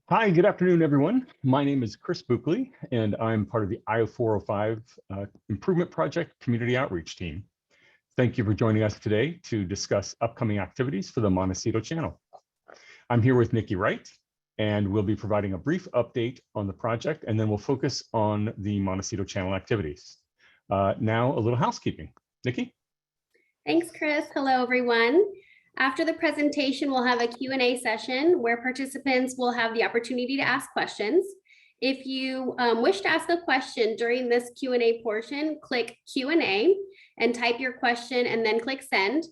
Hi, good afternoon, everyone. My name is Chris Buckley, and I'm part of the I-405 Improvement Project Community Outreach Team. Thank you for joining us today to discuss upcoming activities for the Montecito channel. I'm here with Nikki Wright, and we'll be providing a brief update on the project, and then we'll focus on the Montecito channel activities. Now, a little housekeeping. Nikki? Thanks, Chris. Hello, everyone. After the presentation, we'll have a Q&A session where participants will have the opportunity to ask questions. If you wish to ask a question during this Q&A portion, click Q&A and type your question and then click send.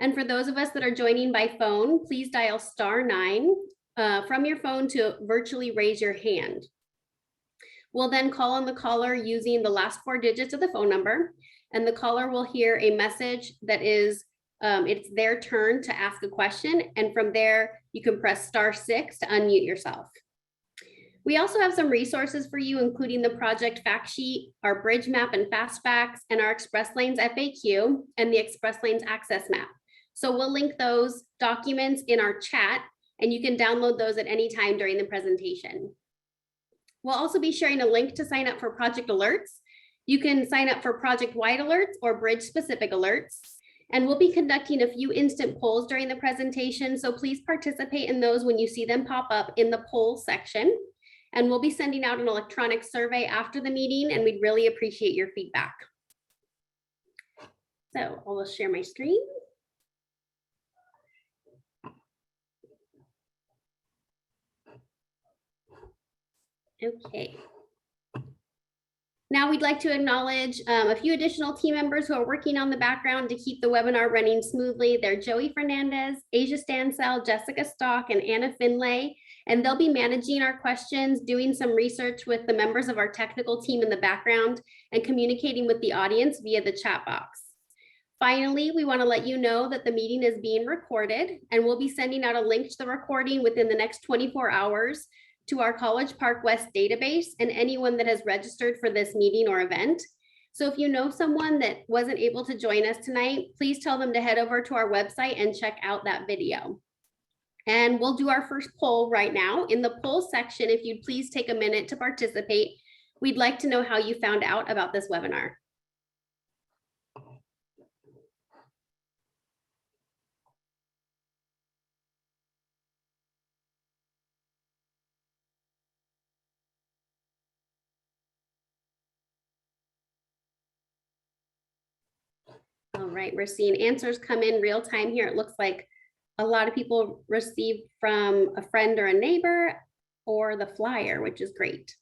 And for those of us that are joining by phone, please dial *9 from your phone to virtually raise your hand. We'll then call on the caller using the last 4 digits of the phone number, and the caller will hear a message that is it's their turn to ask a question, and from there you can press *6 to unmute yourself. We also have some resources for you, including the project fact sheet, our bridge map and fast facts, and our Express Lanes FAQ and the Express Lanes access map. So we'll link those documents in our chat, and you can download those at any time during the presentation. We'll also be sharing a link to sign up for project alerts. You can sign up for project-wide alerts or bridge-specific alerts. And we'll be conducting a few instant polls during the presentation, so please participate in those when you see them pop up in the poll section. And we'll be sending out an electronic survey after the meeting, and we'd really appreciate your feedback. So I'll share my screen. Okay. Now we'd like to acknowledge a few additional team members who are working on the background to keep the webinar running smoothly. They're Joey Fernandez, Asia Stansell, Jessica Stock, and Anna Finlay, and they'll be managing our questions, doing some research with the members of our technical team in the background, and communicating with the audience via the chat box. Finally, we want to let you know that the meeting is being recorded, and we'll be sending out a link to the recording within the next 24 hours to our College Park West database and anyone that has registered for this meeting or event. So if you know someone that wasn't able to join us tonight, please tell them to head over to our website and check out that video. And we'll do our first poll right now. In the poll section, if you'd please take a minute to participate, we'd like to know how you found out about this webinar. All right, we're seeing answers come in real time here. It looks like a lot of people received from a friend or a neighbor or the flyer, which is great.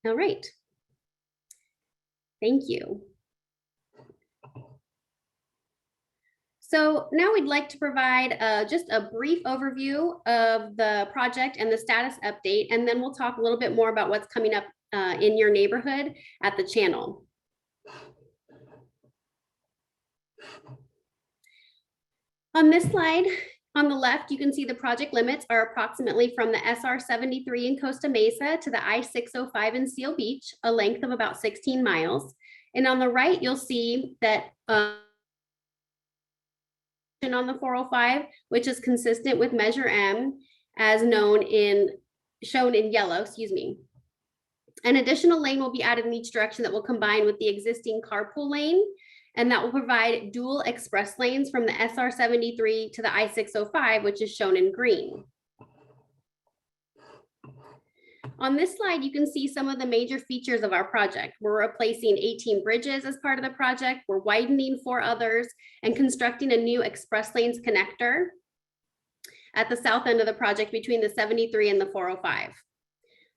All right. Thank you. So now we'd like to provide just a brief overview of the project and the status update, and then we'll talk a little bit more about what's coming up in your neighborhood at the channel. On this slide, on the left, you can see the project limits are approximately from the SR 73 in Costa Mesa to the I-405 in Seal Beach, a length of about 16 miles. And on the right, you'll see that on the 405, which is consistent with Measure M, as shown in yellow, excuse me. An additional lane will be added in each direction that will combine with the existing carpool lane, and that will provide dual express lanes from the SR 73 to the I-405, which is shown in green. On this slide, you can see some of the major features of our project. We're replacing 18 bridges as part of the project. We're widening 4 others and constructing a new express lanes connector at the south end of the project between the 73 and the 405.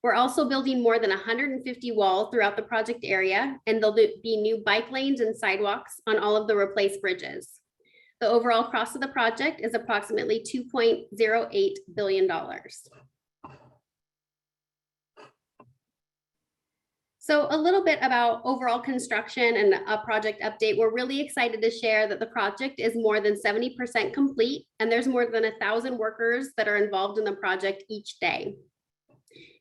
We're also building more than 150 walls throughout the project area, and there'll be new bike lanes and sidewalks on all of the replaced bridges. The overall cost of the project is approximately $2.08 billion. So a little bit about overall construction and a project update. We're really excited to share that the project is more than 70% complete, and there's more than 1,000 workers that are involved in the project each day.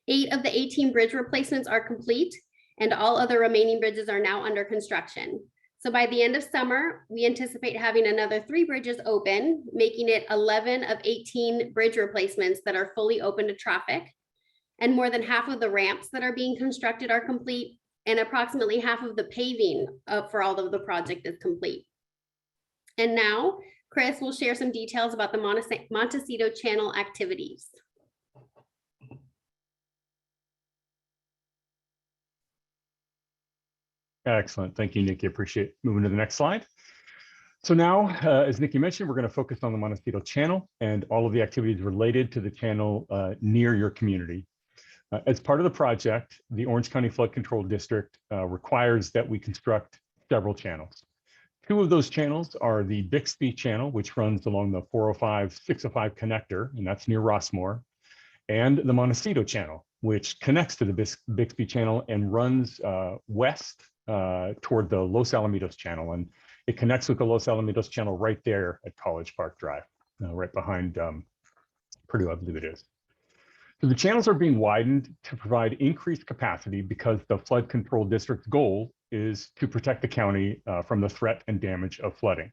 8 of the 18 bridge replacements are complete, and all other remaining bridges are now under construction. So by the end of summer, we anticipate having another 3 bridges open, making it 11 of 18 bridge replacements that are fully open to traffic. And more than half of the ramps that are being constructed are complete, and approximately half of the paving for all of the project is complete. And now, Chris will share some details about the Montecito Channel activities. Excellent. Thank you, Nikki. Appreciate it. Moving to the next slide. So now, as Nikki mentioned, we're going to focus on the Montecito Channel and all of the activities related to the channel near your community. As part of the project, the Orange County Flood Control District requires that we construct several channels. 2 of those channels are the Bixby Channel, which runs along the 405-605 connector, and that's near Rossmore, and the Montecito Channel, which connects to the Bixby Channel and runs west toward the Los Alamitos Channel. And it connects with the Los Alamitos Channel right there at College Park Drive, right behind Purdue, I believe it is. So the channels are being widened to provide increased capacity because the flood control district's goal is to protect the county from the threat and damage of flooding.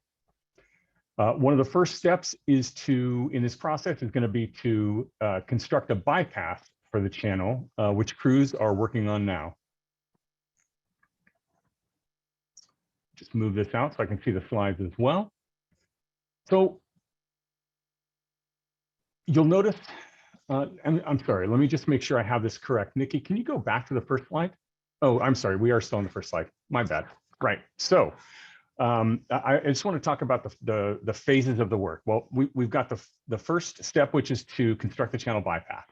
One of the first steps in this process is going to be to construct a bypass for the channel, which crews are working on now. Just move this out so I can see the slides as well. So you'll notice, I'm sorry, let me just make sure I have this correct. Nikki, can you go back to the first slide? Oh, I'm sorry, we are still on the first slide. My bad. Right. So I just want to talk about the phases of the work. Well, we've got the first step, which is to construct the channel bypass.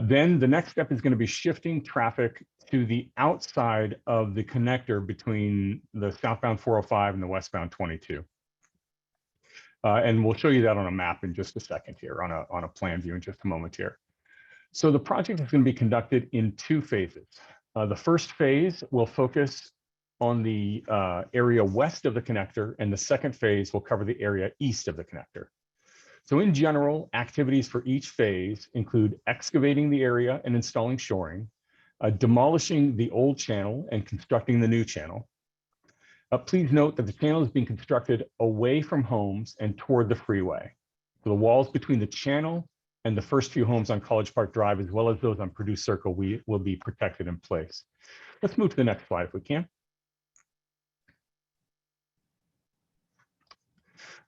Then the next step is going to be shifting traffic to the outside of the connector between the southbound 405 and the westbound 22. And we'll show you that on a map in just a second here, on a plan view in just a moment here. So the project is going to be conducted in 2 phases. The first phase will focus on the area west of the connector, and the second phase will cover the area east of the connector. So in general, activities for each phase include excavating the area and installing shoring, demolishing the old channel and constructing the new channel. Please note that the channel is being constructed away from homes and toward the freeway. So the walls between the channel and the first few homes on College Park Drive, as well as those on Purdue Circle, will be protected in place. Let's move to the next slide if we can.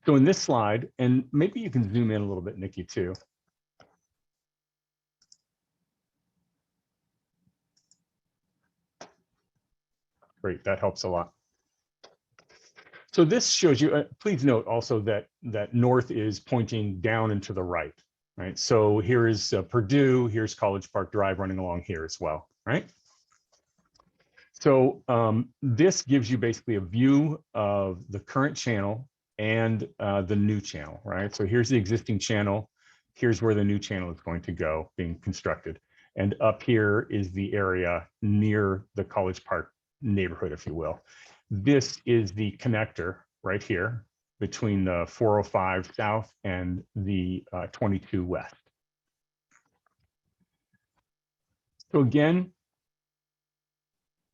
So in this slide, and maybe you can zoom in a little bit, Nikki, too. Great, that helps a lot. So this shows you, please note also that north is pointing down and to the right, right? So here is Purdue, here's College Park Drive running along here as well, right? So this gives you basically a view of the current channel and the new channel, right? So here's the existing channel. Here's where the new channel is going to go, being constructed. And up here is the area near the College Park neighborhood, if you will. This is the connector right here between the 405 south and the 22 west. So again,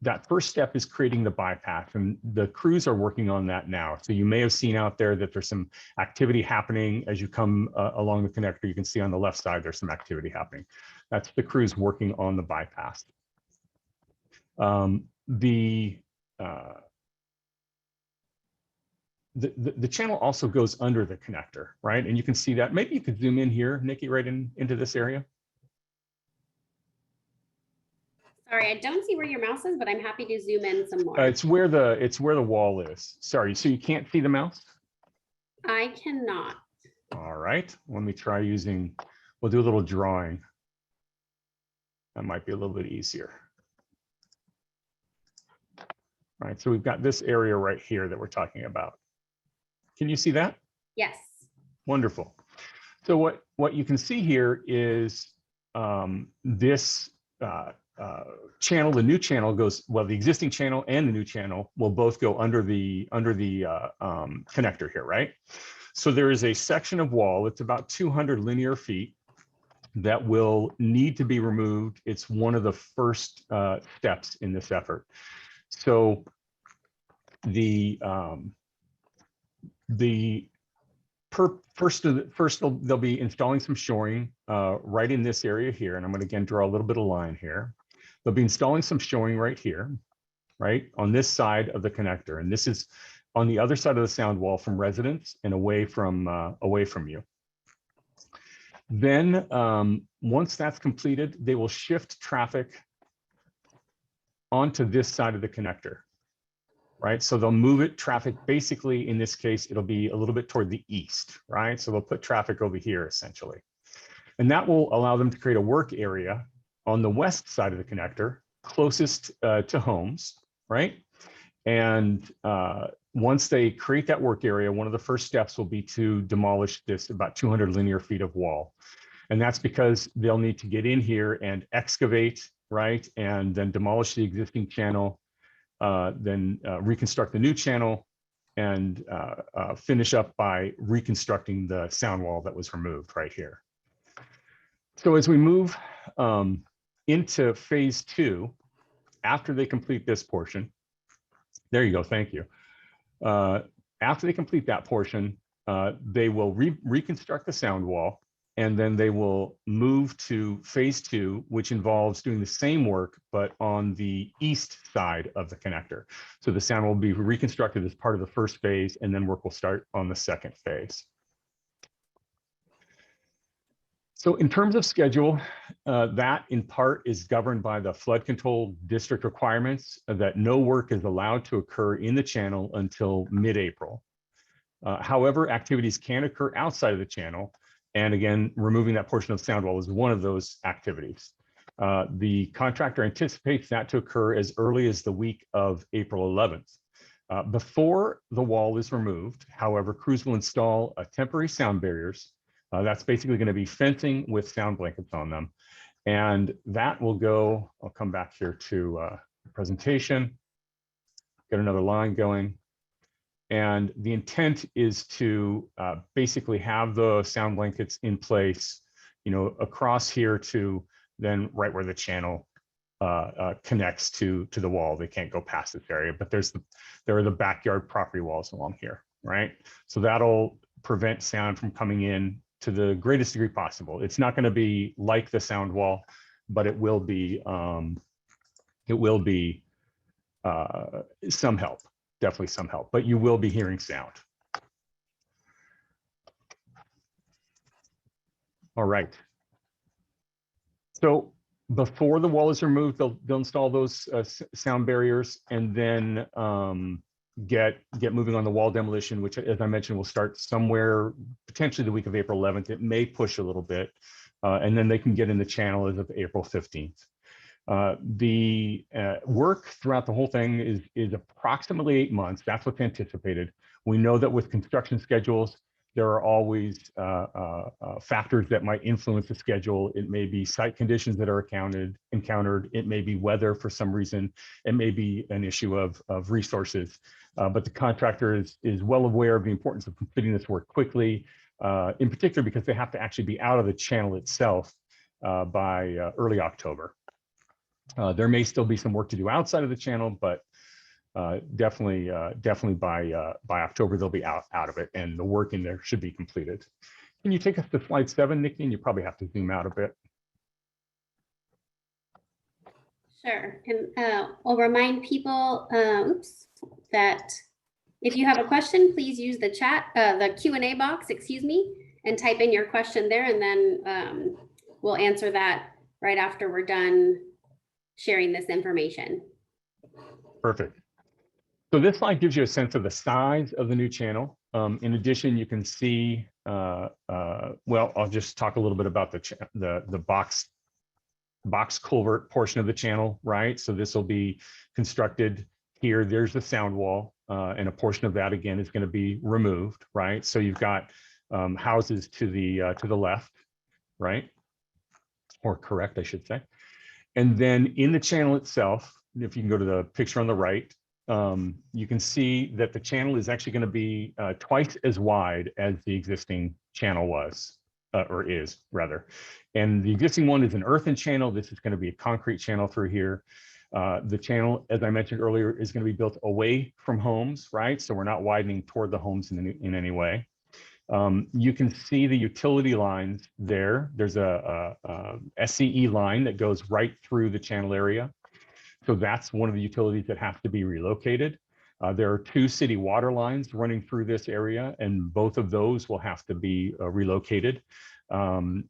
that first step is creating the bypass, and the crews are working on that now. So you may have seen out there that there's some activity happening as you come along the connector. You can see on the left side, there's some activity happening. That's the crews working on the bypass. The channel also goes under the connector, right? And you can see that. Maybe you could zoom in here, Nikki, right into this area. Sorry, I don't see where your mouse is, but I'm happy to zoom in some more. It's where the wall is. Sorry, so you can't see the mouse? I cannot. All right, let me try using, we'll do a little drawing. That might be a little bit easier. All right, so we've got this area right here that we're talking about. Can you see that? Yes. Wonderful. So what you can see here is this channel, the new channel goes, well, the existing channel and the new channel will both go under the connector here, right? So there is a section of wall, it's about 200 linear feet that will need to be removed. It's one of the first steps in this effort. So First they'll be installing some shoring right in this area here, and I'm going to again draw a little bit of line here. They'll be installing some shoring right here, right on this side of the connector, and this is on the other side of the sound wall from residents and away from you. Then once that's completed, they will shift traffic onto this side of the connector, right? So they'll move it traffic, basically in this case, it'll be a little bit toward the east, right? So they'll put traffic over here essentially. And that will allow them to create a work area on the west side of the connector, closest to homes, right? And once they create that work area, one of the first steps will be to demolish this about 200 linear feet of wall. And that's because they'll need to get in here and excavate, right? And then demolish the existing channel, then reconstruct the new channel, and finish up by reconstructing the sound wall that was removed right here. So as we move into phase 2, after they complete this portion, there you go, thank you. After they complete that portion, they will reconstruct the sound wall, and then they will move to phase 2, which involves doing the same work, but on the east side of the connector. So the sound will be reconstructed as part of the first phase, and then work will start on the second phase. So in terms of schedule, that in part is governed by the flood control district requirements that no work is allowed to occur in the channel until mid-April. However, activities can occur outside of the channel. And again, removing that portion of the sound wall is one of those activities. The contractor anticipates that to occur as early as the week of April 11th. Before the wall is removed, however, crews will install temporary sound barriers. That's basically going to be fencing with sound blankets on them. And that will go, I'll come back here to the presentation, get another line going. And the intent is to basically have the sound blankets in place, you know, across here to then right where the channel connects to the wall. They can't go past this area, but there are the backyard property walls along here, right? So that'll prevent sound from coming in to the greatest degree possible. It's not going to be like the sound wall, but it will be some help. Definitely some help, but you will be hearing sound. All right. So before the wall is removed, they'll install those sound barriers, and then get moving on the wall demolition, which, as I mentioned, will start somewhere potentially the week of April 11th. It may push a little bit, and then they can get in the channel as of April 15th. The work throughout the whole thing is approximately 8 months. That's what's anticipated. We know that with construction schedules, there are always factors that might influence the schedule. It may be site conditions that are encountered. It may be weather for some reason. It may be an issue of resources. But the contractor is well aware of the importance of completing this work quickly, in particular because they have to actually be out of the channel itself by early October. There may still be some work to do outside of the channel, but definitely by October they'll be out of it, and the work in there should be completed. Can you take us to slide 7, Nikki? And you probably have to zoom out a bit. Sure, and I'll remind people that if you have a question, please use the chat, the Q&A box, excuse me, and type in your question there, and then we'll answer that right after we're done sharing this information. Perfect. So this slide gives you a sense of the size of the new channel. In addition, you can see, well, I'll just talk a little bit about the box culvert portion of the channel, right? So this will be constructed here. There's the sound wall, and a portion of that again is going to be removed, right? So you've got houses to the left, right? Or correct, I should say. And then in the channel itself, if you can go to the picture on the right, you can see that the channel is actually going to be twice as wide as the existing channel was, or is rather. And the existing one is an earthen channel. This is going to be a concrete channel through here. The channel, as I mentioned earlier, is going to be built away from homes, right? So we're not widening toward the homes in any way. You can see the utility lines there. There's a SCE line that goes right through the channel area. So that's one of the utilities that have to be relocated. There are 2 city water lines running through this area, and both of those will have to be relocated. OCTA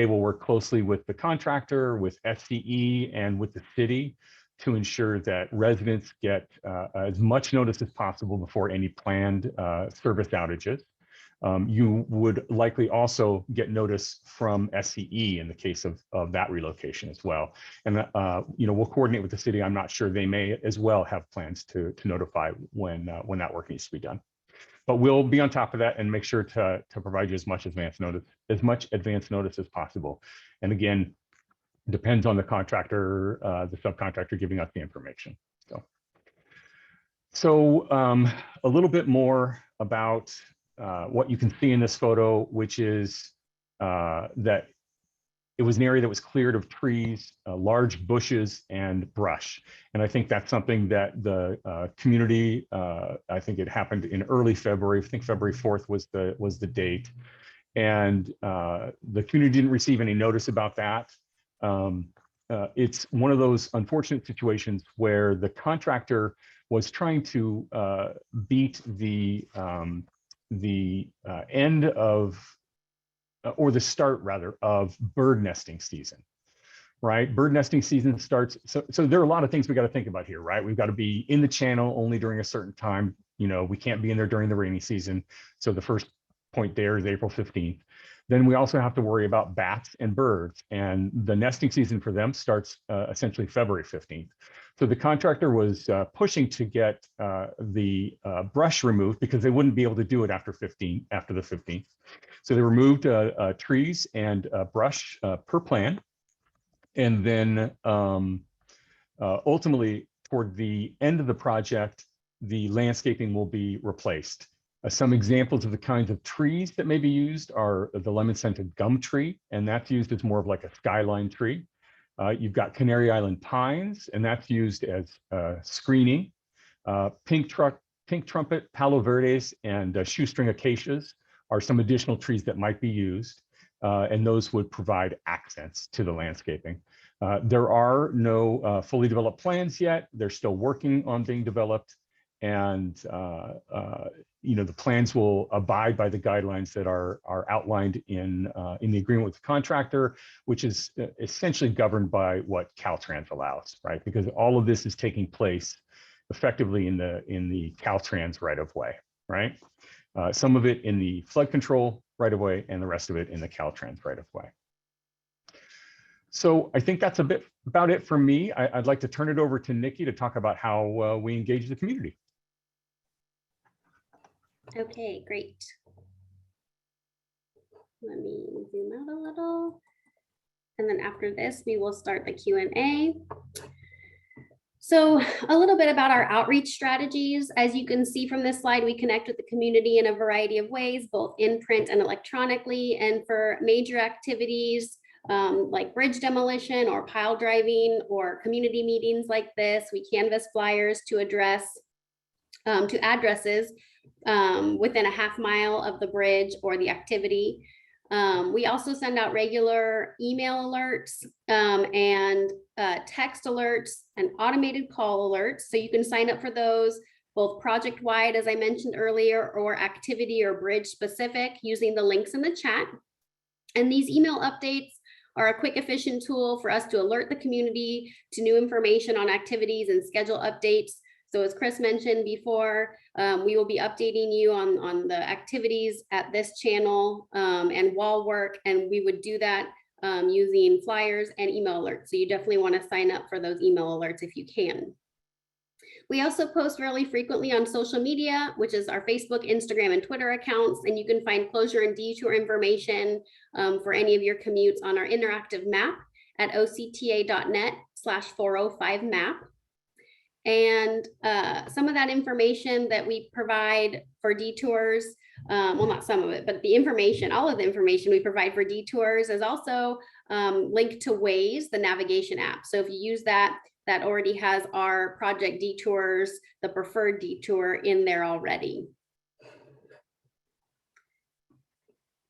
will work closely with the contractor, with SCE, and with the city to ensure that residents get as much notice as possible before any planned service outages. You would likely also get notice from SCE in the case of that relocation as well. And we'll coordinate with the city. I'm not sure they may as well have plans to notify when that work needs to be done. But we'll be on top of that and make sure to provide you as much advance notice as possible. And again, depends on the contractor, the subcontractor giving us the information. So a little bit more about what you can see in this photo, which is that it was an area that was cleared of trees, large bushes, and brush. And I think that's something that the community, I think it happened in early February. I think February 4th was the date. And the community didn't receive any notice about that. It's one of those unfortunate situations where the contractor was trying to beat the end of, or the start rather, of bird nesting season, right? Bird nesting season starts, so there are a lot of things we got to think about here, right? We've got to be in the channel only during a certain time. We can't be in there during the rainy season. So the first point there is April 15th. Then we also have to worry about bats and birds, and the nesting season for them starts essentially February 15th. So the contractor was pushing to get the brush removed because they wouldn't be able to do it after the 15th. So they removed trees and brush per plan. And then ultimately, toward the end of the project, the landscaping will be replaced. Some examples of the kinds of trees that may be used are the lemon-scented gum tree, and that's used as more of like a skyline tree. You've got Canary Island pines, and that's used as screening. Pink trumpet, palo verdes, and shoestring acacias are some additional trees that might be used, and those would provide accents to the landscaping. There are no fully developed plans yet. They're still working on being developed, and the plans will abide by the guidelines that are outlined in the agreement with the contractor, which is essentially governed by what Caltrans allows, right? Because all of this is taking place effectively in the Caltrans right of way, right? Some of it in the flood control right of way, and the rest of it in the Caltrans right of way. So I think that's about it for me. I'd like to turn it over to Nikki to talk about how we engage the community. Okay, great. Let me zoom out a little. And then after this, we will start the Q&A. So a little bit about our outreach strategies. As you can see from this slide, we connect with the community in a variety of ways, both in print and electronically. And for major activities like bridge demolition or pile driving or community meetings like this, we canvass flyers to addresses within a half mile of the bridge or the activity. We also send out regular email alerts and text alerts and automated call alerts. So you can sign up for those both project-wide, as I mentioned earlier, or activity or bridge specific using the links in the chat. And these email updates are a quick, efficient tool for us to alert the community to new information on activities and schedule updates. So as Chris mentioned before, we will be updating you on the activities at this channel and wall work, and we would do that using flyers and email alerts. So you definitely want to sign up for those email alerts if you can. We also post fairly frequently on social media, which is our Facebook, Instagram, and Twitter accounts, and you can find closure and detour information for any of your commutes on our interactive map at octa.net/405map. And some of that information that we provide for detours well, not some of it, but the information, all of the information we provide for detours is also linked to Waze, the navigation app. So if you use that, that already has our project detours, the preferred detour in there already.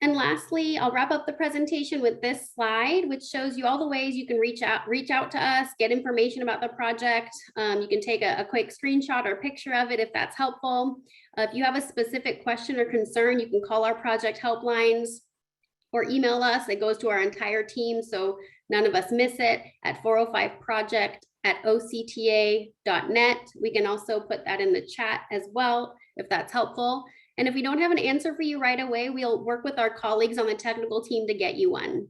And lastly, I'll wrap up the presentation with this slide, which shows you all the ways you can reach out to us, get information about the project. You can take a quick screenshot or picture of it if that's helpful. If you have a specific question or concern, you can call our project helplines or email us. It goes to our entire team, so none of us miss it, at 405project@octa.net. We can also put that in the chat as well, if that's helpful. And if we don't have an answer for you right away, we'll work with our colleagues on the technical team to get you one.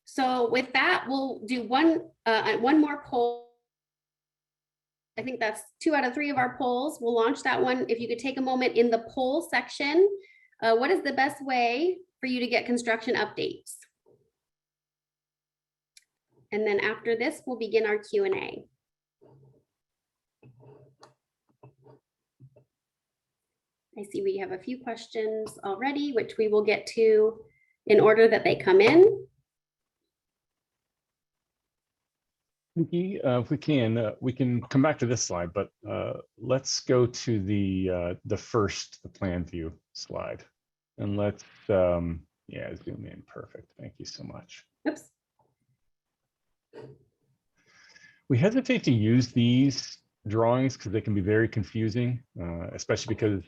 So with that, we'll do one more poll. I think that's 2 out of 3 of our polls. We'll launch that one. If you could take a moment in the poll section, what is the best way for you to get construction updates? And then after this, we'll begin our Q&A. I see we have a few questions already, which we will get to in order that they come in. Nikki, if we can come back to this slide, but let's go to the first, the plan view slide, and let's yeah, zoom in. Perfect. Thank you so much. Oops. We hesitate to use these drawings because they can be very confusing, especially because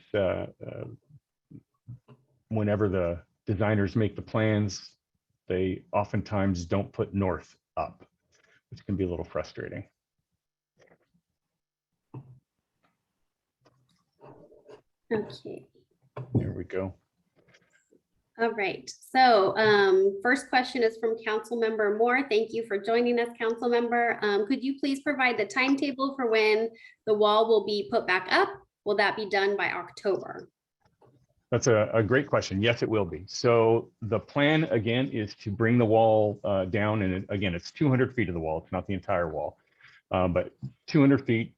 whenever the designers make the plans, they oftentimes don't put north up, which can be a little frustrating. Okay. There we go. All right. So first question is from Councilmember Moore. Thank you for joining us, Councilmember. Could you please provide the timetable for when the wall will be put back up? Will that be done by October? That's a great question. Yes, it will be. So the plan, again, is to bring the wall down. And again, it's 200 feet of the wall. It's not the entire wall, but 200 feet,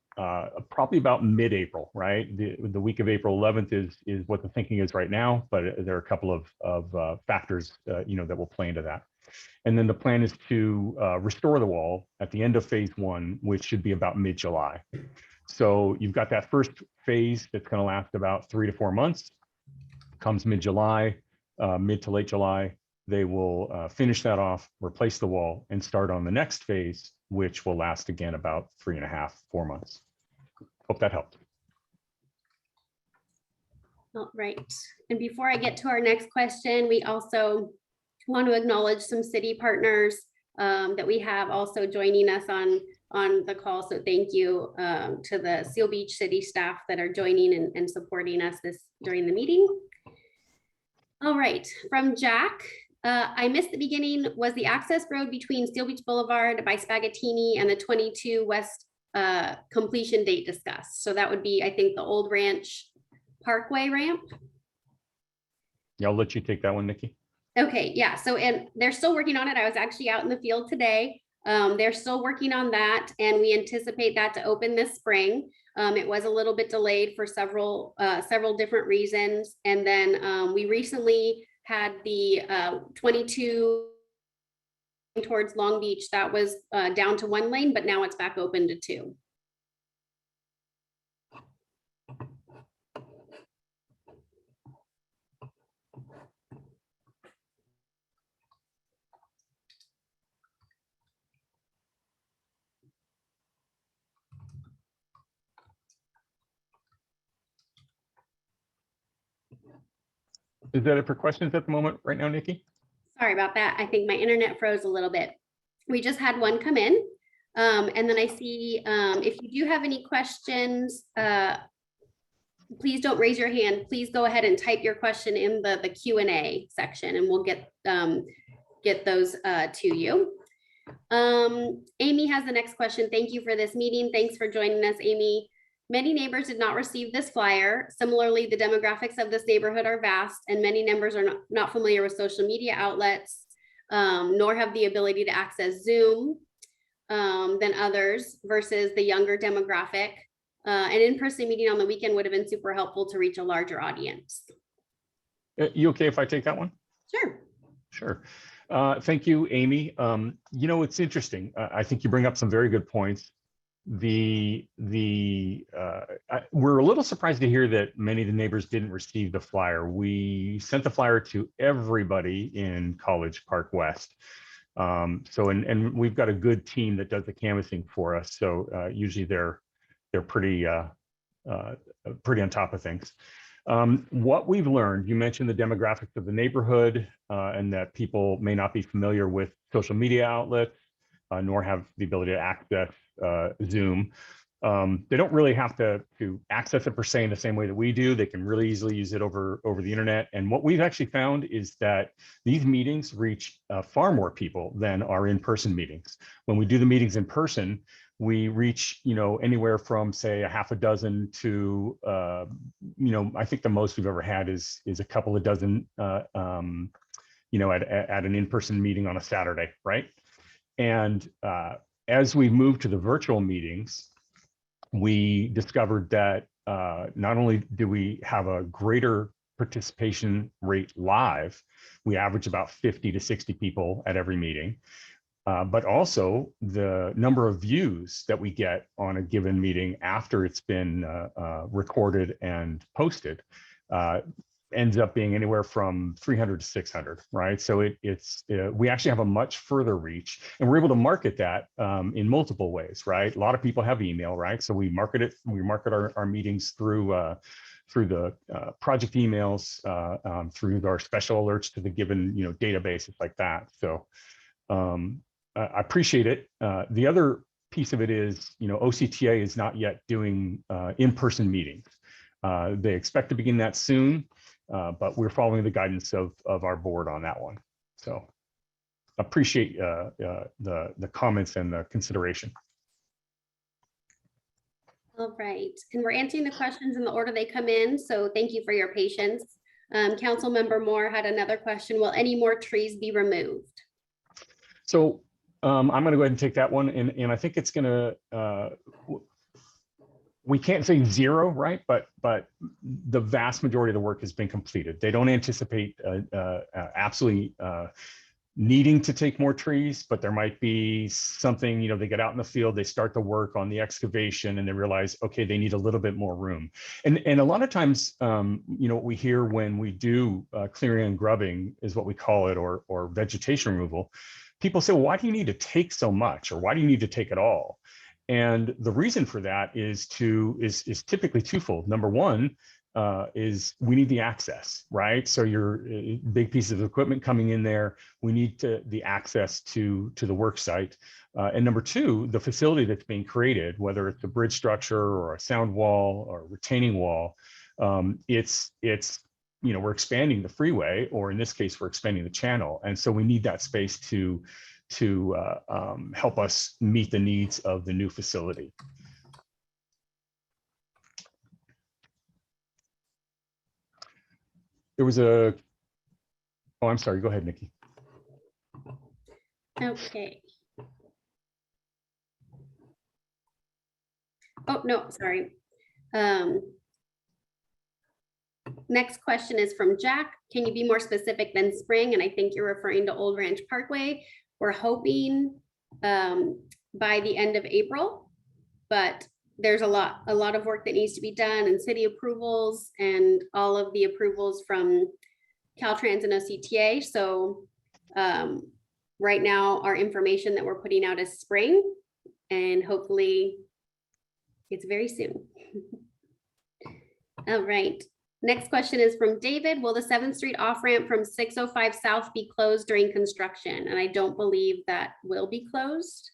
probably about mid-April, right? The week of April 11th is what the thinking is right now, but there are a couple of factors, that will play into that. And then the plan is to restore the wall at the end of phase 1, which should be about mid-July. So you've got that first phase that's going to last about 3 to 4 months. Comes mid-July, mid to late July, they will finish that off, replace the wall, and start on the next phase, which will last again about 3.5 to 4 months. Hope that helped. All right. And before I get to our next question, we also want to acknowledge some city partners that we have also joining us on the call. So thank you to the Seal Beach City staff that are joining and supporting us during the meeting. All right, from Jack, I missed the beginning. Was the access road between Steel Beach Boulevard by Spagattini and the 22 West completion date discussed? So that would be, I think, the Old Ranch Parkway ramp. Yeah, I'll let you take that one, Nikki. Okay, yeah, so and they're still working on it. I was actually out in the field today. They're still working on that, and we anticipate that to open this spring. It was a little bit delayed for several different reasons. And then we recently had the 22 towards Long Beach that was down to 1 lane, but now it's back open to 2. Is that it for questions at the moment right now, Nikki? Sorry about that. I think my internet froze a little bit. We just had one come in. And then I see if you do have any questions, please don't raise your hand. Please go ahead and type your question in the Q&A section and we'll get those to you. Amy has the next question. Thank you for this meeting. Thanks for joining us, Amy. Many neighbors did not receive this flyer. Similarly, the demographics of this neighborhood are vast and many members are not familiar with social media outlets, nor have the ability to access Zoom than others versus the younger demographic. an in-person meeting on the weekend would have been super helpful to reach a larger audience. You okay if I take that one? Sure. Sure. Thank you, Amy. It's interesting. I think you bring up some very good points. We're a little surprised to hear that many of the neighbors didn't receive the flyer. We sent the flyer to everybody in College Park West. And we've got a good team that does the canvassing for us. So usually they're pretty on top of things. What we've learned, you mentioned the demographics of the neighborhood and that people may not be familiar with social media outlets, nor have the ability to access Zoom. They don't really have to access it per se in the same way that we do. They can really easily use it over the internet. And what we've actually found is that these meetings reach far more people than our in-person meetings. When we do the meetings in person, we reach, anywhere from say a half a dozen to, I think the most we've ever had is a couple of dozen, at an in-person meeting on a Saturday, right? And as we moved to the virtual meetings, we discovered that not only do we have a greater participation rate live, we average about 50 to 60 people at every meeting, but also the number of views that we get on a given meeting after it's been recorded and posted ends up being anywhere from 300 to 600, right? So we actually have a much further reach, and we're able to market that in multiple ways, right? A lot of people have email, right? So we market it. We market our meetings through the project emails, through our special alerts to the given databases like that. So I appreciate it. The other piece of it is OCTA is not yet doing in-person meetings. They expect to begin that soon. But we're following the guidance of our board on that one. So appreciate the comments and the consideration. All right, and we're answering the questions in the order they come in. So thank you for your patience. Councilmember Moore had another question. Will any more trees be removed? So I'm going to go ahead and take that one. And I think it's going to, we can't say zero, right? But the vast majority of the work has been completed. They don't anticipate absolutely needing to take more trees, but there might be something, they get out in the field, they start the work on the excavation and they realize, okay, they need a little bit more room. And a lot of times, what we hear when we do clearing and grubbing is what we call it, or vegetation removal. People say, well, why do you need to take so much? Or why do you need to take it all? And the reason for that is typically twofold. Number one is we need the access, right? So your big pieces of equipment coming in there, we need the access to the work site. And number two, the facility that's being created, whether it's a bridge structure or a sound wall or a retaining wall, we're expanding the freeway, or in this case, we're expanding the channel. And so we need that space to help us meet the needs of the new facility. There was oh, I'm sorry, go ahead, Nikki. Okay. Oh, no, sorry. Next question is from Jack. Can you be more specific than spring? And I think you're referring to Old Ranch Parkway. We're hoping by the end of April, but there's a lot of work that needs to be done, and city approvals and all of the approvals from Caltrans and OCTA. So right now our information that we're putting out is spring, and hopefully it's very soon. All right. Next question is from David. Will the 7th Street off-ramp from 605 South be closed during construction? And I don't believe that will be closed.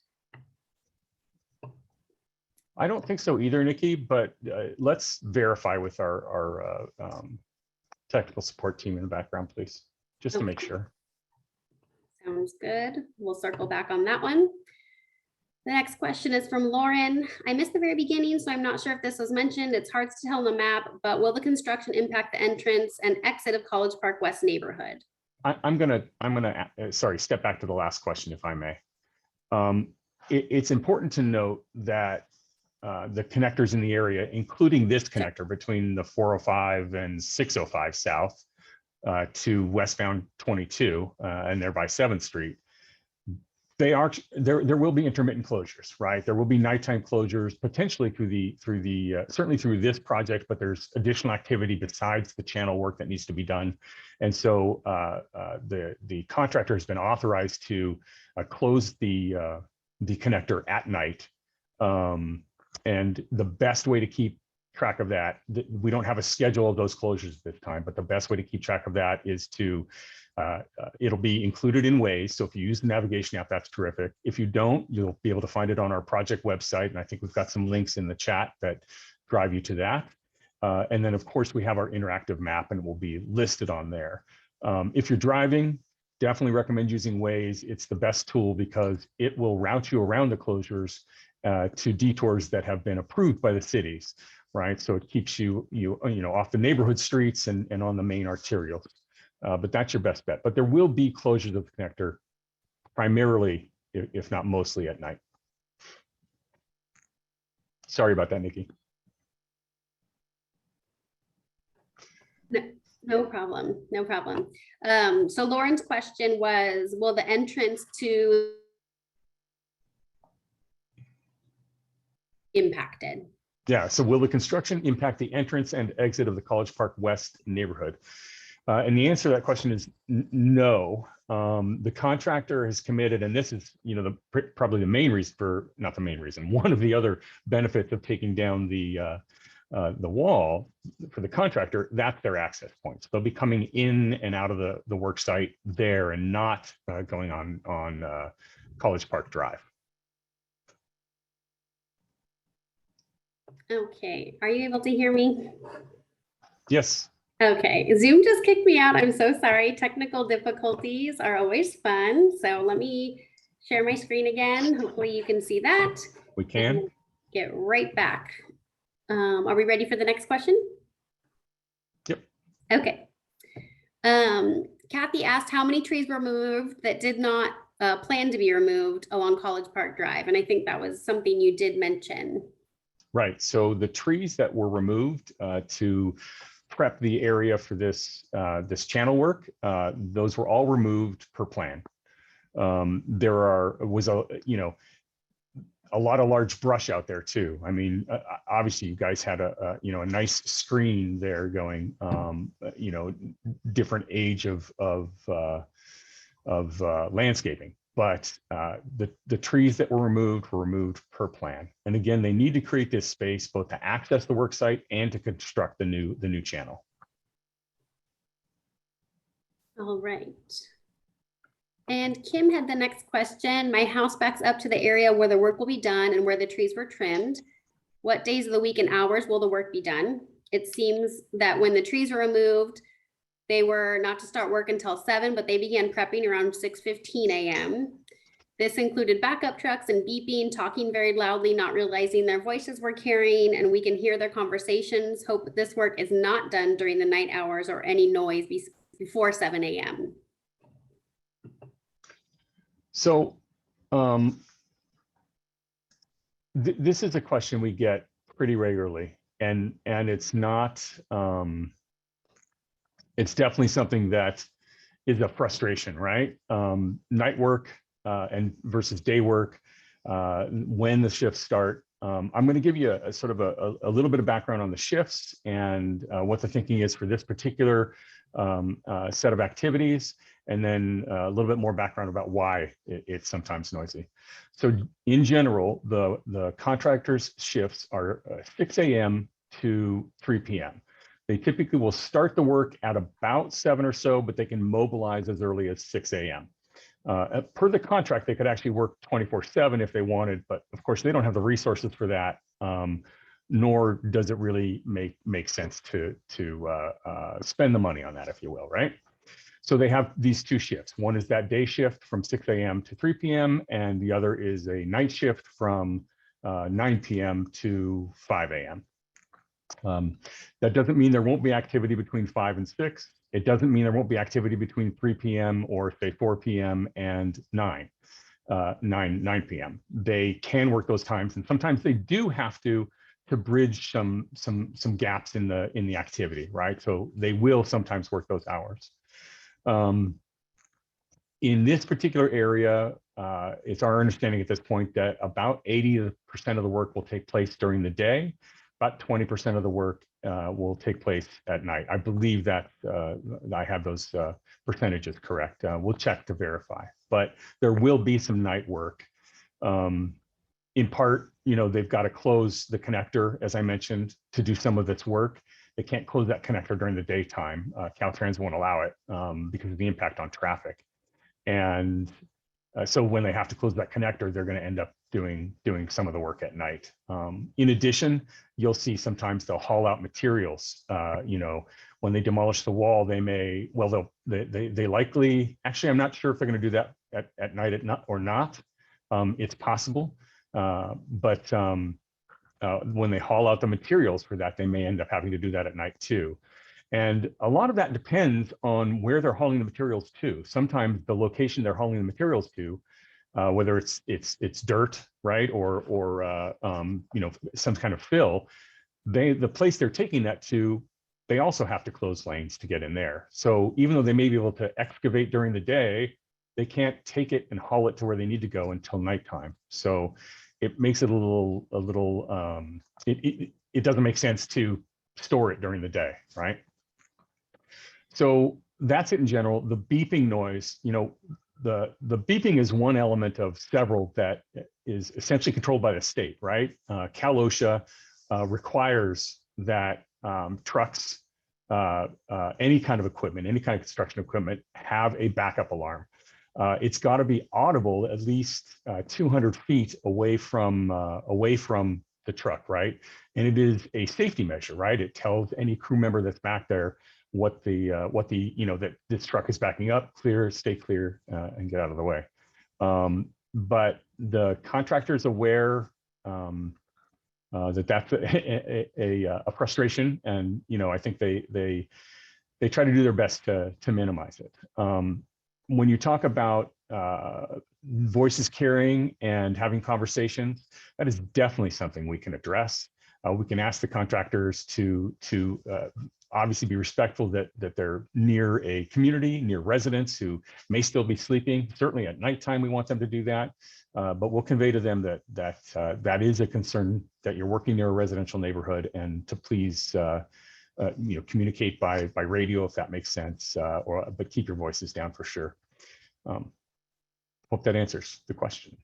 I don't think so either, Nikki, but let's verify with our technical support team in the background, please, just to make sure. Sounds good. We'll circle back on that one. The next question is from Lauren. I missed the very beginning, so I'm not sure if this was mentioned. It's hard to tell on the map, but will the construction impact the entrance and exit of College Park West neighborhood? I'm gonna step back to the last question, if I may. It's important to note that the connectors in the area, including this connector between the 405 and 605 south to westbound 22 and thereby 7th Street. There will be intermittent closures, right? There will be nighttime closures potentially certainly through this project, but there's additional activity besides the channel work that needs to be done. And so the contractor has been authorized to close the connector at night. And the best way to keep track of that, we don't have a schedule of those closures at this time, but the best way to keep track of that is to it'll be included in Waze. So if you use the navigation app, that's terrific. If you don't, you'll be able to find it on our project website. And I think we've got some links in the chat that drive you to that. And then of course we have our interactive map and it will be listed on there. If you're driving, definitely recommend using Waze. It's the best tool because it will route you around the closures to detours that have been approved by the cities, right? So it keeps you off the neighborhood streets and on the main arterials. But that's your best bet. But there will be closures of the connector primarily, if not mostly, at night. Sorry about that, Nikki. No problem. No problem. So Lauren's question was, will the entrance to impacted? Yeah, so will the construction impact the entrance and exit of the College Park West neighborhood? And the answer to that question is no. The contractor has committed, and this is, probably the main reason not the main reason, one of the other benefits of taking down the wall for the contractor, that's their access points. They'll be coming in and out of the work site there and not going on College Park Drive. Okay, are you able to hear me? Yes. Okay, Zoom just kicked me out. I'm so sorry. Technical difficulties are always fun. So let me share my screen again. Hopefully you can see that. We can. And get right back. Are we ready for the next question? Yep. Okay. Kathy asked how many trees were removed that did not plan to be removed along College Park Drive. And I think that was something you did mention. Right. So the trees that were removed to prep the area for this channel work, those were all removed per plan. There was a lot of large brush out there too. I mean, obviously you guys had a nice screen there going, different age of landscaping. But the trees that were removed per plan. And again, they need to create this space both to access the work site and to construct the new channel. All right. And Kim had the next question. My house backs up to the area where the work will be done and where the trees were trimmed. What days of the week and hours will the work be done? It seems that when the trees were removed, they were not to start work until 7, but they began prepping around 6:15 a.m. This included backup trucks and beeping, talking very loudly, not realizing their voices were carrying, and we can hear their conversations. Hope this work is not done during the night hours or any noise before 7 a.m. So this is a question we get pretty regularly, and it's not. It's definitely something that is a frustration, right? Night work and versus day work, when the shifts start. I'm going to give you a sort of a little bit of background on the shifts and what the thinking is for this particular set of activities, and then a little bit more background about why it's sometimes noisy. So in general, the contractors' shifts are 6 a.m. to 3 p.m. They typically will start the work at about 7 or so, but they can mobilize as early as 6 a.m. Per the contract, they could actually work 24/7 if they wanted, but of course they don't have the resources for that, nor does it really make sense to spend the money on that, if you will, right? So they have these two shifts. One is that day shift from 6 a.m. to 3 p.m. and the other is a night shift from 9 p.m. to 5 a.m. That doesn't mean there won't be activity between 5 and 6. It doesn't mean there won't be activity between 3 p.m. or say 4 p.m. and 9. 9 p.m. They can work those times, and sometimes they do have to bridge some gaps in the activity, right? So they will sometimes work those hours. In this particular area, it's our understanding at this point that about 80% of the work will take place during the day. About 20% of the work will take place at night. I believe that I have those percentages correct. We'll check to verify, but there will be some night work. In part, they've got to close the connector, as I mentioned, to do some of this work. They can't close that connector during the daytime. Caltrans won't allow it because of the impact on traffic. And so when they have to close that connector, they're going to end up doing some of the work at night. In addition, you'll see sometimes they'll haul out materials. When they demolish the wall, they may, well, they likely, actually, I'm not sure if they're going to do that at night or not. It's possible, but when they haul out the materials for that, they may end up having to do that at night too. And a lot of that depends on where they're hauling the materials to. Sometimes the location they're hauling the materials to, whether it's dirt, right, or some kind of fill, the place they're taking that to, they also have to close lanes to get in there. So even though they may be able to excavate during the day, they can't take it and haul it to where they need to go until nighttime. So it makes it it doesn't make sense to store it during the day, right? So that's it in general. The beeping noise, the beeping is one element of several that is essentially controlled by the state, right? Cal OSHA requires that trucks, any kind of equipment, any kind of construction equipment, have a backup alarm. It's got to be audible at least 200 feet away from the truck, right? And it is a safety measure, right? It tells any crew member that's back there that this truck is backing up, clear, stay clear, and get out of the way. But the contractor is aware that that's a frustration, and I think they try to do their best to minimize it. When you talk about voices carrying and having conversations, that is definitely something we can address. We can ask the contractors to obviously be respectful that they're near a community, near residents who may still be sleeping. Certainly at nighttime, we want them to do that. But we'll convey to them that is a concern, that you're working near a residential neighborhood, and to please communicate by radio if that makes sense, but keep your voices down for sure. Hope that answers the question.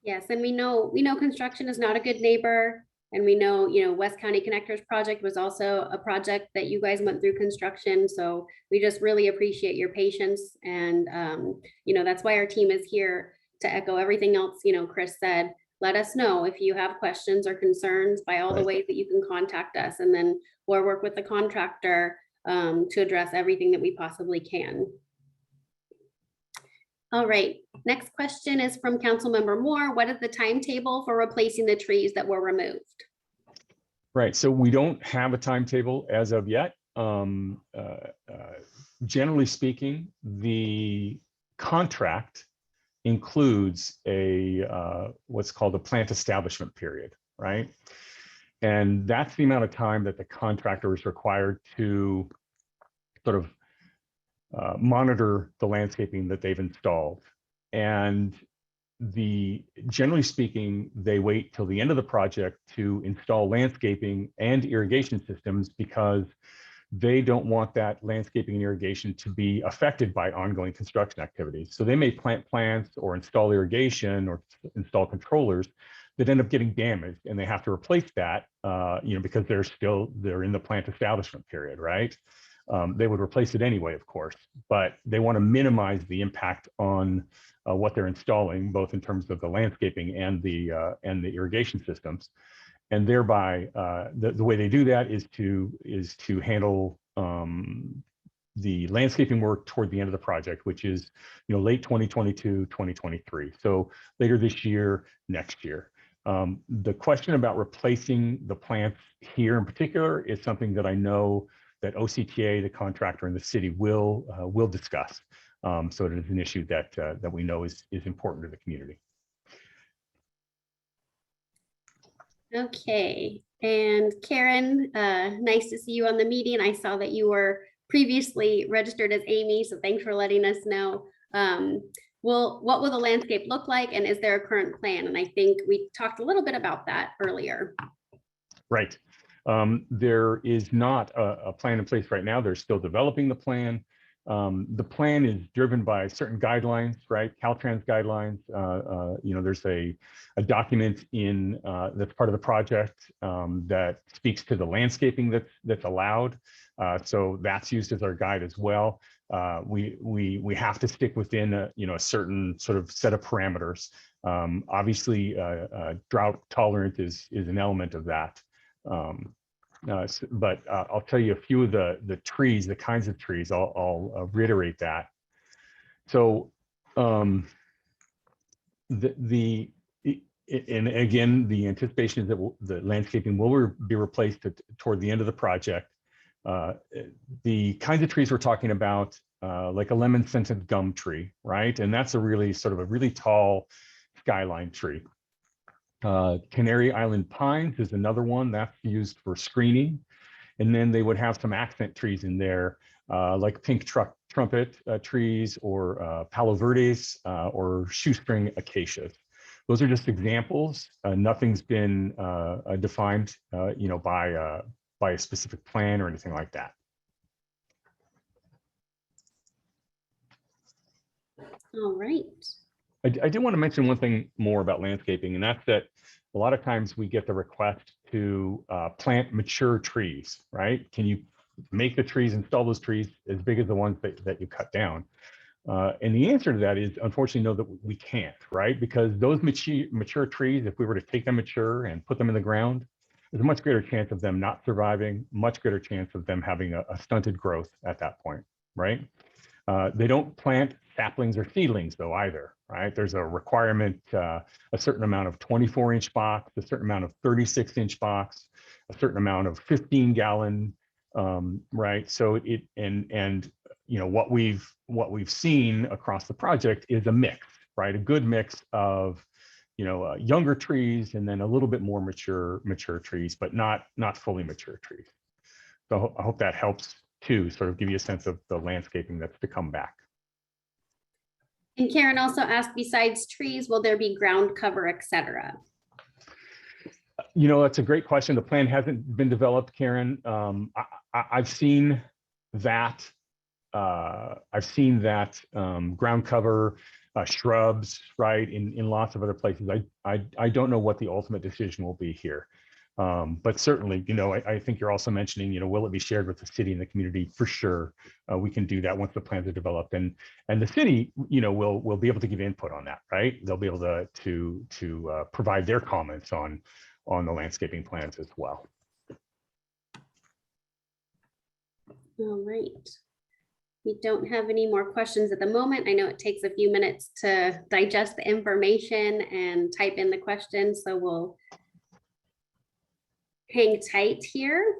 Yes, and we know construction is not a good neighbor. And we know, West County Connectors project was also a project that you guys went through construction. So we just really appreciate your patience. And, that's why our team is here to echo everything else, Chris said. Let us know if you have questions or concerns by all the ways that you can contact us. And then we'll work with the contractor to address everything that we possibly can. All right, next question is from Councilmember Moore. What is the timetable for replacing the trees that were removed? Right, so we don't have a timetable as of yet. Generally speaking, the contract includes what's called a plant establishment period, right? And that's the amount of time that the contractor is required to sort of monitor the landscaping that they've installed. And generally speaking, they wait till the end of the project to install landscaping and irrigation systems, because they don't want that landscaping and irrigation to be affected by ongoing construction activities. So they may plant plants or install irrigation or install controllers that end up getting damaged, and they have to replace that, because they're in the plant establishment period, right? They would replace it anyway, of course, but they want to minimize the impact on what they're installing, both in terms of the landscaping and the irrigation systems. And thereby, the way they do that is to handle the landscaping work toward the end of the project, which is late 2022, 2023. So later this year, next year. The question about replacing the plants here in particular is something that I know that OCTA, the contractor, and the city will discuss. So it is an issue that we know is important to the community. Okay, and Karen, nice to see you on the meeting. I saw that you were previously registered as Amy, so thanks for letting us know. What will the landscape look like, and is there a current plan? And I think we talked a little bit about that earlier. Right. There is not a plan in place right now. They're still developing the plan. The plan is driven by certain guidelines, right? Caltrans guidelines. There's a document in that's part of the project that speaks to the landscaping that's allowed. So that's used as our guide as well. We have to stick within a certain sort of set of parameters. Obviously, drought tolerant is an element of that. But I'll tell you a few of the trees, the kinds of trees. I'll reiterate that. So and again, the anticipation is that the landscaping will be replaced toward the end of the project. The kinds of trees we're talking about, like a lemon-scented gum tree, right? And that's a really tall skyline tree. Canary Island pines is another one that's used for screening. And then they would have some accent trees in there, like pink trumpet trees or Palo Verdes or shoestring acacias. Those are just examples. Nothing's been defined, by a specific plan or anything like that. All right. I do want to mention one thing more about landscaping, and that's that a lot of times we get the request to plant mature trees, right? Can you make the trees, install those trees as big as the ones that you cut down? And the answer to that is, unfortunately, no, that we can't, right? Because those mature trees, if we were to take them mature and put them in the ground, there's a much greater chance of them not surviving, much greater chance of them having a stunted growth at that point, right? They don't plant saplings or seedlings though either, right? There's a requirement, a certain amount of 24-inch box, a certain amount of 36-inch box, a certain amount of 15-gallon, right? So what we've seen across the project is a mix, right? A good mix of younger trees and then a little bit more mature trees, but not fully mature trees. So I hope that helps to sort of give you a sense of the landscaping that's to come back. And Karen also asked, besides trees, will there be ground cover, etc.? That's a great question. The plan hasn't been developed, Karen. I've seen that. Ground cover, shrubs, right, in lots of other places. I don't know what the ultimate decision will be here. But certainly, I think you're also mentioning, will it be shared with the city and the community? For sure, we can do that once the plans are developed, and the city, will be able to give input on that, right? They'll be able to provide their comments on the landscaping plans as well. All right. We don't have any more questions at the moment. I know it takes a few minutes to digest the information and type in the questions, so we'll hang tight here.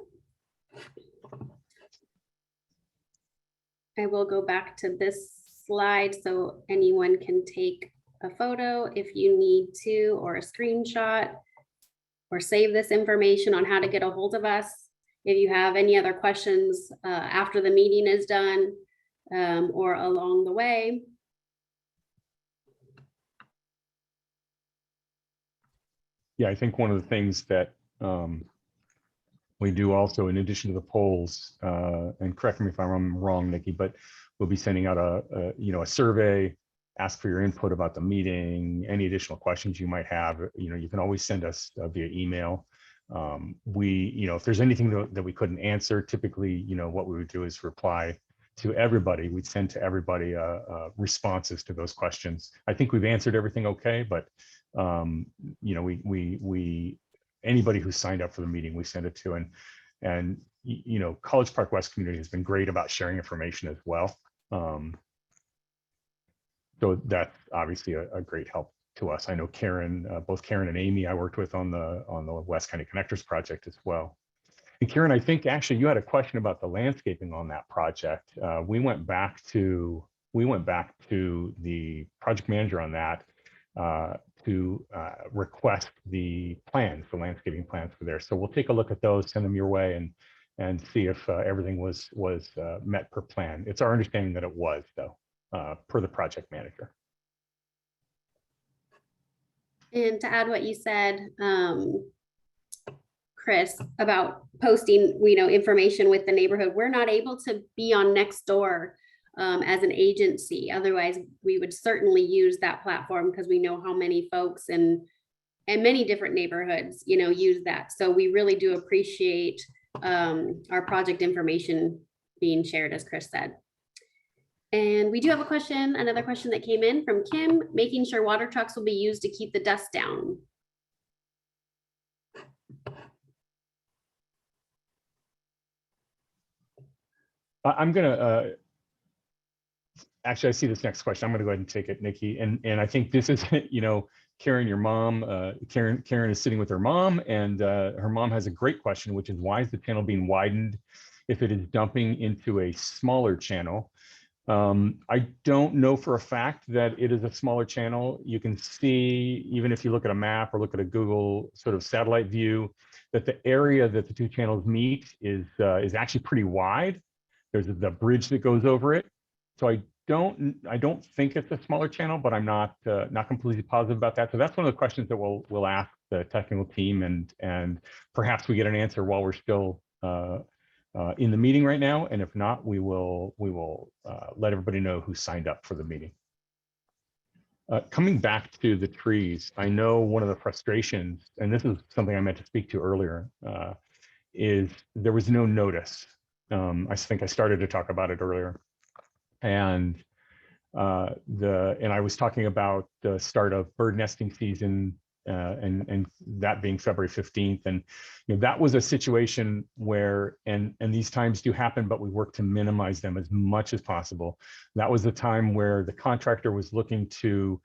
I will go back to this slide so anyone can take a photo if you need to, or a screenshot, or save this information on how to get a hold of us. If you have any other questions after the meeting is done or along the way. Yeah, I think one of the things that we do also, in addition to the polls, and correct me if I'm wrong, Nikki, but we'll be sending out a survey, ask for your input about the meeting, any additional questions you might have. You can always send us via email. If there's anything that we couldn't answer, typically, what we would do is reply to everybody. We'd send to everybody responses to those questions. I think we've answered everything okay, but anybody who signed up for the meeting, we send it to, and College Park West community has been great about sharing information as well. So that's obviously a great help to us. I know both Karen and Amy, I worked with on the West County Connectors project as well. And Karen, I think actually you had a question about the landscaping on that project. We went back to we went back to the project manager on that to request the plans, the landscaping plans for there. So we'll take a look at those, send them your way, and see if everything was met per plan. It's our understanding that it was, though, per the project manager. And to add what you said, Chris, about posting, information with the neighborhood, we're not able to be on Nextdoor as an agency. Otherwise, we would certainly use that platform because we know how many folks and many different neighborhoods, use that. So we really do appreciate our project information being shared, as Chris said. And we do have another question that came in from Kim, making sure water trucks will be used to keep the dust down. I'm gonna, actually, I see this next question. I'm gonna go ahead and take it, Nikki. And I think this is, Karen, your mom, Karen is sitting with her mom, and her mom has a great question, which is, why is the channel being widened if it is dumping into a smaller channel? I don't know for a fact that it is a smaller channel. You can see, even if you look at a map or look at a Google sort of satellite view, that the area that the two channels meet is actually pretty wide. There's the bridge that goes over it. So I don't think it's a smaller channel, but I'm not completely positive about that. So that's one of the questions that we'll ask the technical team, and perhaps we get an answer while we're still in the meeting right now. And if not, we will let everybody know who signed up for the meeting. Coming back to the trees, I know one of the frustrations, and this is something I meant to speak to earlier, is there was no notice. I think I started to talk about it earlier. And I was talking about the start of bird nesting season, and that being February 15th. And that was a situation where, and these times do happen, but we work to minimize them as much as possible. That was the time where the contractor was looking to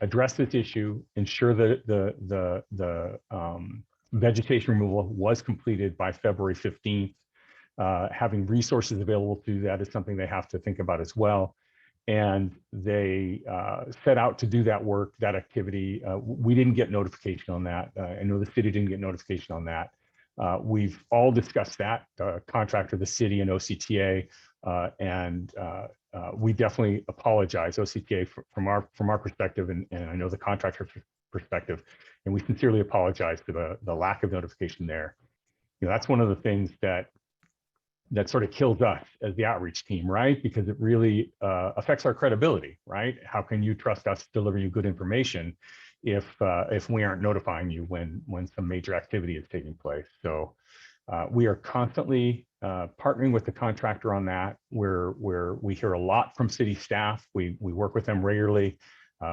address this issue, ensure that the vegetation removal was completed by February 15th. Having resources available to do that is something they have to think about as well. And they set out to do that work, that activity. We didn't get notification on that. I know the city didn't get notification on that. We've all discussed that, the contractor, the city, and OCTA, and we definitely apologize, OCTA, from our perspective, and I know the contractor's perspective, and we sincerely apologize for the lack of notification there. That's one of the things that sort of kills us as the outreach team, right? Because it really affects our credibility, right? How can you trust us to deliver you good information if we aren't notifying you when some major activity is taking place? So we are constantly partnering with the contractor on that, where we hear a lot from city staff. We work with them regularly.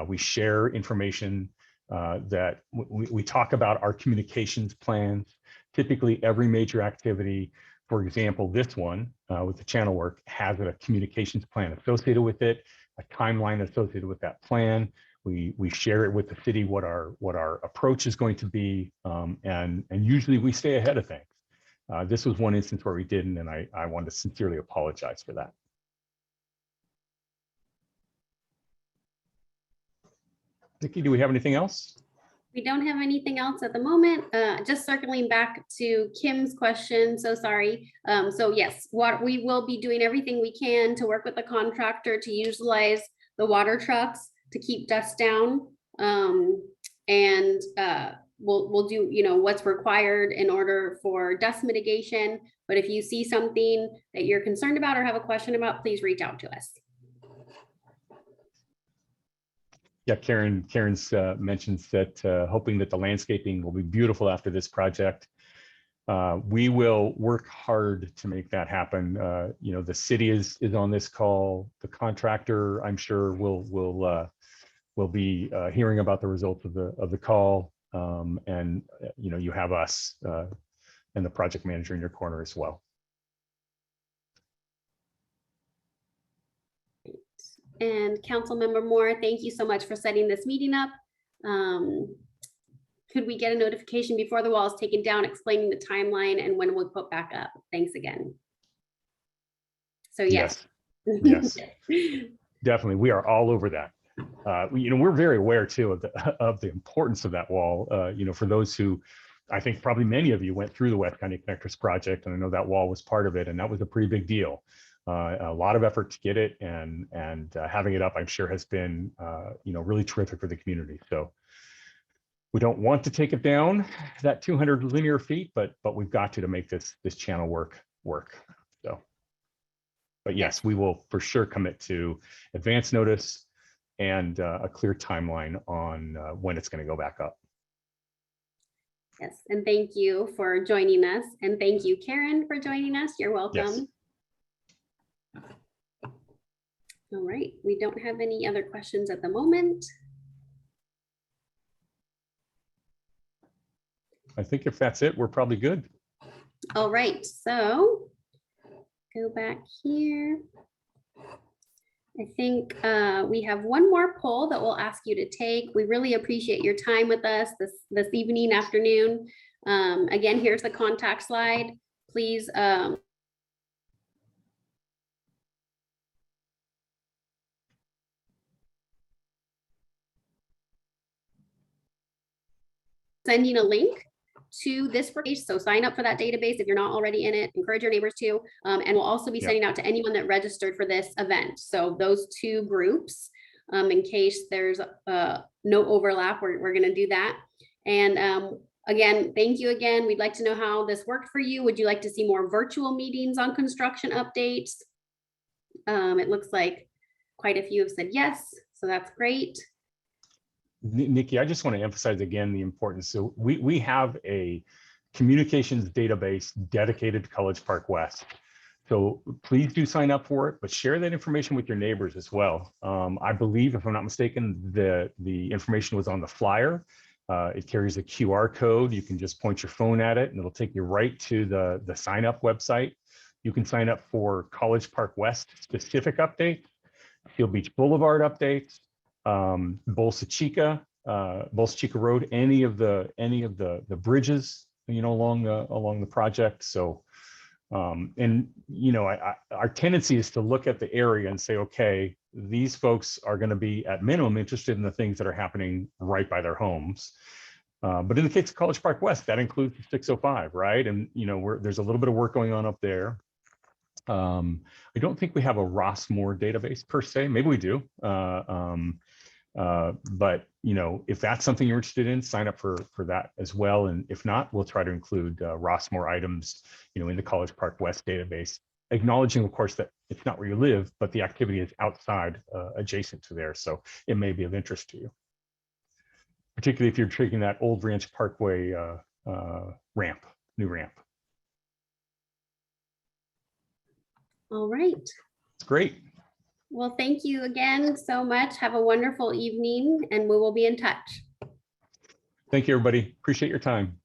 We share information that we talk about our communications plans. Typically every major activity, for example, this one with the channel work, has a communications plan associated with it, a timeline associated with that plan. We share it with the city what our approach is going to be, and usually we stay ahead of things. This was one instance where we didn't, and I want to sincerely apologize for that. Nikki, do we have anything else? We don't have anything else at the moment. Just circling back to Kim's question, so sorry. So yes, we will be doing everything we can to work with the contractor to utilize the water trucks to keep dust down. And we'll do what's required in order for dust mitigation. But if you see something that you're concerned about or have a question about, please reach out to us. Yeah, Karen's mentions that hoping that the landscaping will be beautiful after this project. We will work hard to make that happen. The city is on this call. The contractor, I'm sure, will be hearing about the results of the call, and you have us and the project manager in your corner as well. And Councilmember Moore, thank you so much for setting this meeting up. Could we get a notification before the wall is taken down explaining the timeline and when we'll put back up? Thanks again. So yes. Yes. Definitely, we are all over that. We're very aware too of the importance of that wall. For those who, I think probably many of you went through the West County Connectors project, and I know that wall was part of it, and that was a pretty big deal. A lot of effort to get it, and having it up, I'm sure, has been really terrific for the community. So we don't want to take it down that 200 linear feet, but we've got to make this channel work. So, but yes, we will for sure commit to advance notice and a clear timeline on when it's going to go back up. Yes, and thank you for joining us, and thank you, Karen, for joining us. You're welcome. Yes. All right, we don't have any other questions at the moment. I think if that's it, we're probably good. All right, so go back here. I think we have one more poll that we'll ask you to take. We really appreciate your time with us this evening, afternoon. Again, here's the contact slide. Please sending a link to this page. So sign up for that database if you're not already in it. Encourage your neighbors to, and we'll also be sending out to anyone that registered for this event. So those two groups, in case there's no overlap, we're going to do that. And again, thank you again. We'd like to know how this worked for you. Would you like to see more virtual meetings on construction updates? It looks like quite a few have said yes, so that's great. Nikki, I just want to emphasize again the importance. So we have a communications database dedicated to College Park West. So please do sign up for it, but share that information with your neighbors as well. I believe, if I'm not mistaken, the information was on the flyer. It carries a QR code. You can just point your phone at it and it'll take you right to the sign up website. You can sign up for College Park West specific updates, Field Beach Boulevard updates, Bolsa Chica Road, any of the bridges, along the project. So, our tendency is to look at the area and say, okay, these folks are going to be at minimum interested in the things that are happening right by their homes. But in the case of College Park West, that includes 605, right? And there's a little bit of work going on up there. I don't think we have a Rossmore database per se. Maybe we do. But if that's something you're interested in, sign up for that as well. And if not, we'll try to include Rossmore items, in the College Park West database, acknowledging, of course, that it's not where you live, but the activity is outside, adjacent to there. So it may be of interest to you, particularly if you're taking that Old Ranch Parkway new ramp. All right. It's great. Well, thank you again so much. Have a wonderful evening, and we will be in touch. Thank you, everybody. Appreciate your time.